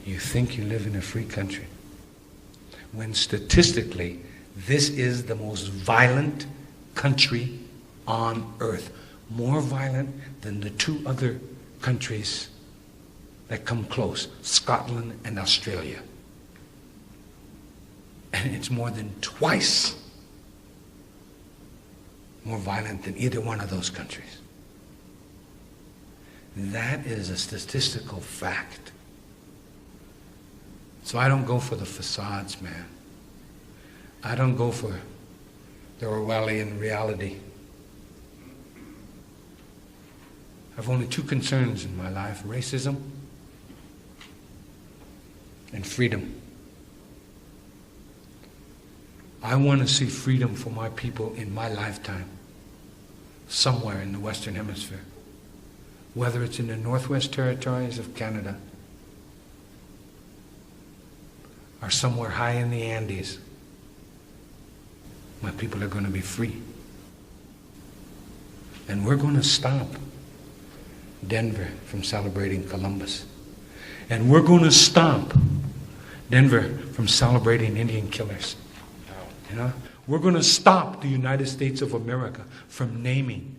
You think you live in a free country, when statistically, this is the most violent country on earth. More violent than the two other countries that come close, Scotland and Australia. And it's more than twice more violent than either one of those countries. That is a statistical fact. So I don't go for the facades, man. I don't go for the Orwellian reality. I've only two concerns in my life: racism and freedom. I want to see freedom for my people in my lifetime, somewhere in the Western Hemisphere, whether it's in the Northwest Territories of Canada or somewhere high in the Andes. My people are going to be free. And we're going to stop Denver from celebrating Columbus. And we're going to stop Denver from celebrating Indian killers. You know? We're going to stop the United States of America from naming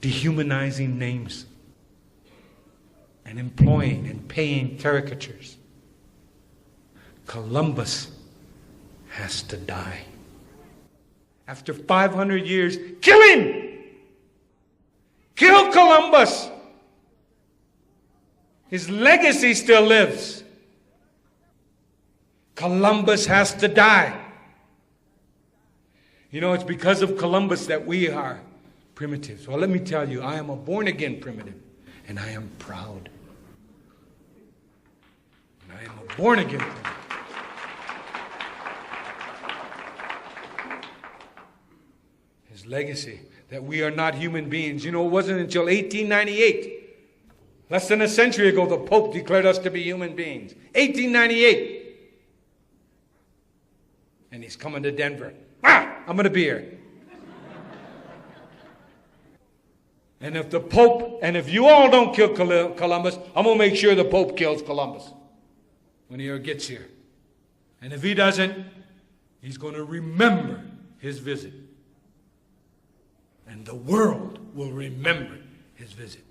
dehumanizing names and employing and paying caricatures. Columbus has to die. After 500 years, kill him! Kill Columbus! His legacy still lives. Columbus has to die. You know, it's because of Columbus that we are primitive. So let me tell you, I am a born-again primitive, and I am proud. And I am a born-again primitive. His legacy, that we are not human beings. You know, it wasn't until 1898, less than a century ago, the Pope declared us to be human beings. 1898. And he's coming to Denver. I'm going to be here. And if the Pope, and if you all don't kill Columbus, I'm going to make sure the Pope kills Columbus when he gets here. And if he doesn't, he's going to remember his visit. And the world will remember his visit.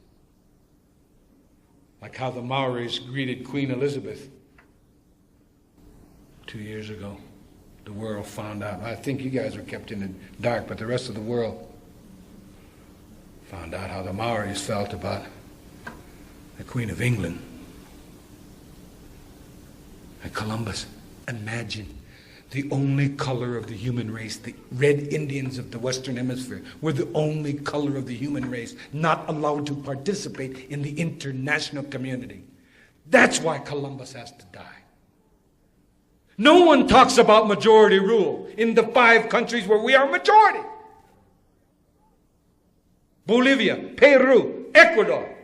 Like how the Maoris greeted Queen Elizabeth 2 years ago. The world found out. I think you guys were kept in the dark, but the rest of the world found out how the Maoris felt about the Queen of England and Columbus. Imagine the only color of the human race, the red Indians of the Western Hemisphere, were the only color of the human race not allowed to participate in the international community. That's why Columbus has to die. No one talks about majority rule in the 5 countries where we are majority. Bolivia, Peru, Ecuador,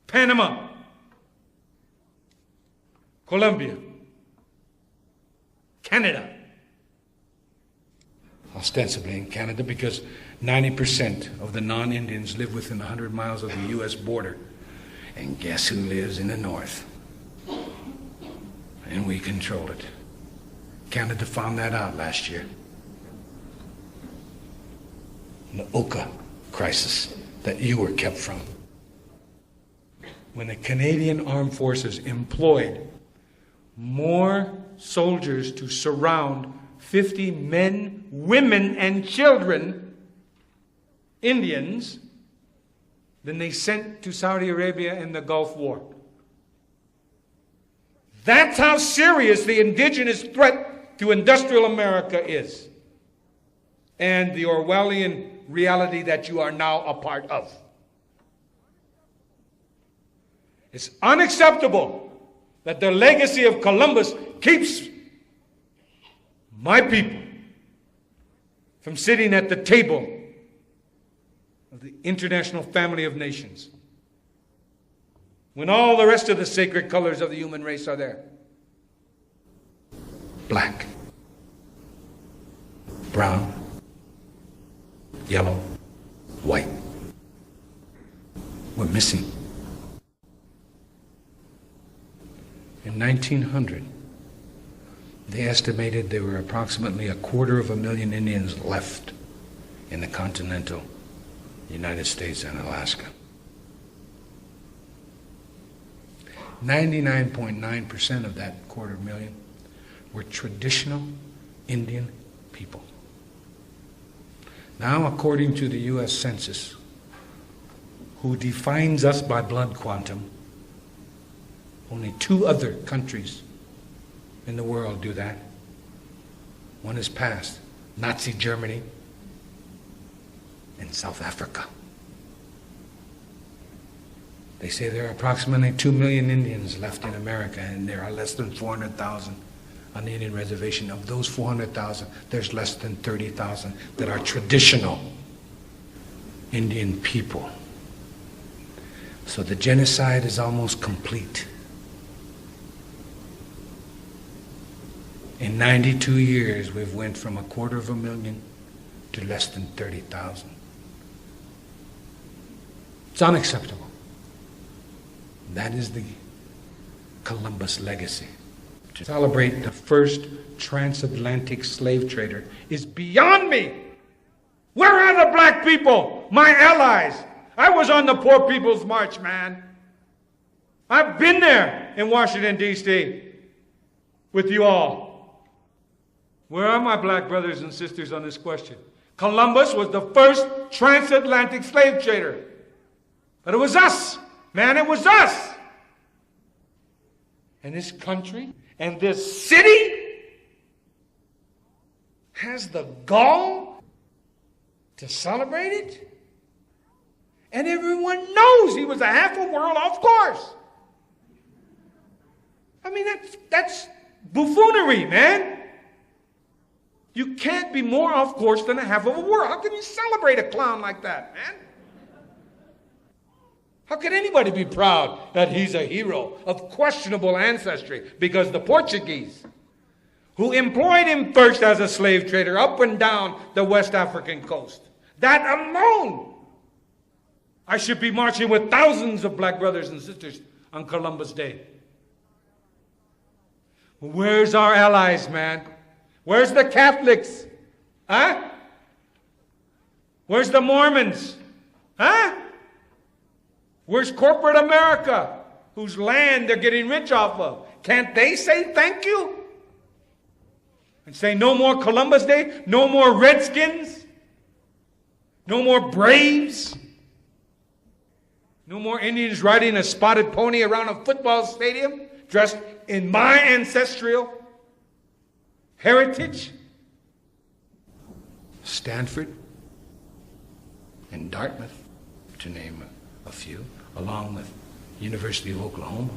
Panama, Colombia, Canada. Ostensibly in Canada, because 90% of the non-Indians live within 100 miles of the U.S. border. And guess who lives in the north? And we control it. Canada found that out last year. The Oka crisis that you were kept from. When the Canadian Armed Forces employed more soldiers to surround 50 men, women, and children, Indians, than they sent to Saudi Arabia in the Gulf War. That's how serious the indigenous threat to industrial America is. And the Orwellian reality that you are now a part of. It's unacceptable that the legacy of Columbus keeps my people from sitting at the table of the international family of nations, when all the rest of the sacred colors of the human race are there. Black, brown, yellow, white. We're missing. In 1900, they estimated there were approximately 250,000 Indians left in the continental United States and Alaska. 99.9% of that 250,000 were traditional Indian people. Now, according to the U.S. Census, who defines us by blood quantum, only 2 other countries in the world do that. One is past, Nazi Germany and South Africa. They say there are approximately 2 million Indians left in America, and there are less than 400,000 on the Indian reservation. Of those 400,000, there's less than 30,000 that are traditional Indian people. So the genocide is almost complete. In 92 years, we've went from 250,000 to less than 30,000. It's unacceptable. That is the Columbus legacy. To celebrate the first transatlantic slave trader is beyond me. Where are the black people, my allies? I was on the Poor People's March, man. I've been there in Washington, D.C. with you all. Where are my black brothers and sisters on this question? Columbus was the first transatlantic slave trader. But it was us, man, it was us. And this country and this city has the gall to celebrate it? And everyone knows he was a half a world off course. I mean, that's buffoonery, man. You can't be more off course than a half of a world. How can you celebrate a clown like that, man? How can anybody be proud that he's a hero of questionable ancestry? Because the Portuguese, who employed him first as a slave trader up and down the West African coast, that alone, I should be marching with thousands of black brothers and sisters on Columbus Day. Where's our allies, man? Where's the Catholics? Huh? Where's the Mormons? Huh? Where's corporate America, whose land they're getting rich off of? Can't they say thank you? And say no more Columbus Day, no more Redskins, no more Braves, no more Indians riding a spotted pony around a football stadium dressed in my ancestral heritage? Stanford and Dartmouth, to name a few, along with University of Oklahoma,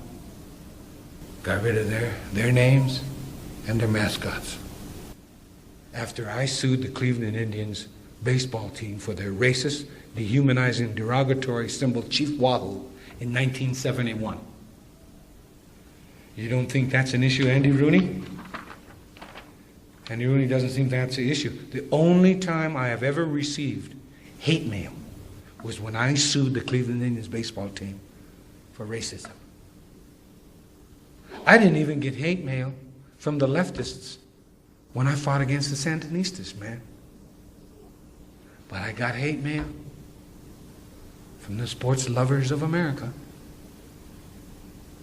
got rid of their names and their mascots. After I sued the Cleveland Indians baseball team for their racist, dehumanizing, derogatory symbol Chief Wahoo in 1971. You don't think that's an issue, Andy Rooney? Andy Rooney doesn't think that's the issue. The only time I have ever received hate mail was when I sued the Cleveland Indians baseball team for racism. I didn't even get hate mail from the leftists when I fought against the Sandinistas, man. But I got hate mail from the sports lovers of America.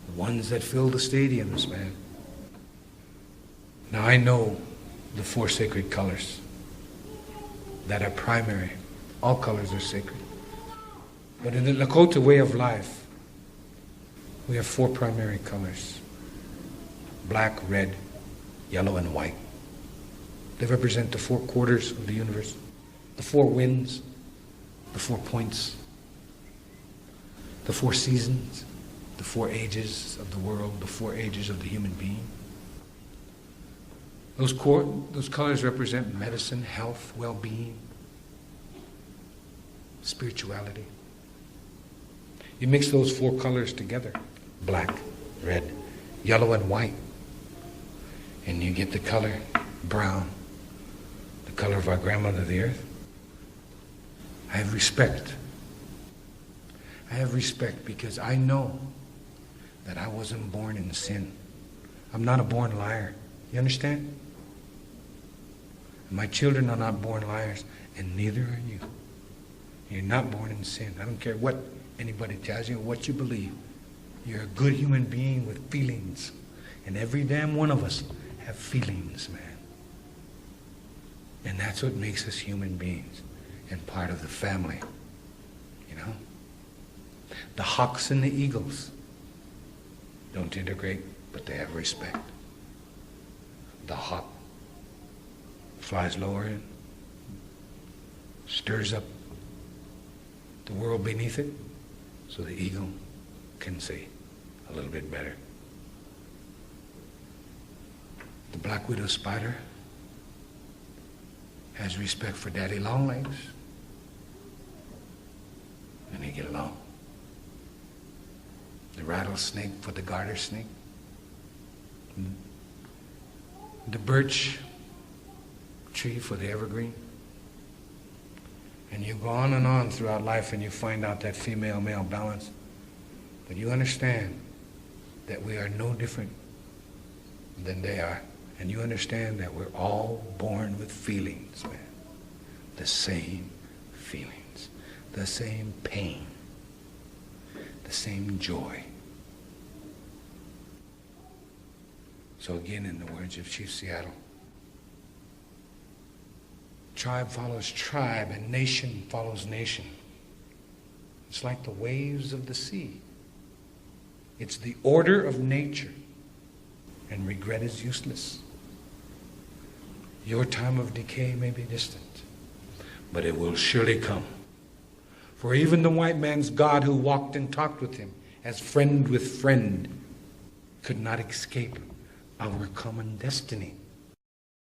The ones that fill the stadiums, man. Now I know the 4 sacred colors that are primary. All colors are sacred. But in the Lakota way of life, we have 4 primary colors: black, red, yellow, and white. They represent the 4 quarters of the universe, the 4 winds, the 4 points, the 4 seasons, the 4 ages of the world, the 4 ages of the human being. Those colors represent medicine, health, well-being, spirituality. You mix those 4 colors together, black, red, yellow, and white, and you get the color brown, the color of our grandmother, the earth. I have respect. I have respect because I know that I wasn't born in sin. I'm not a born liar. You understand? My children are not born liars, and neither are you. You're not born in sin. I don't care what anybody tells you or what you believe. You're a good human being with feelings. And every damn one of us have feelings, man. And that's what makes us human beings and part of the family. You know? The hawks and the eagles don't integrate, but they have respect. The hawk flies lower in, stirs up the world beneath it, so the eagle can see a little bit better. The black widow spider has respect for Daddy Longlegs, and they get along. The rattlesnake for the garter snake. The birch tree for the evergreen. And you go on and on throughout life and you find out that female-male balance. But you understand that we are no different than they are. And you understand that we're all born with feelings, man. The same feelings. The same pain. The same joy. So again, in the words of Chief Seattle, tribe follows tribe and nation follows nation. It's like the waves of the sea. It's the order of nature, and regret is useless. Your time of decay may be distant, but it will surely come. For even the white man's God who walked and talked with him as friend with friend could not escape our common destiny.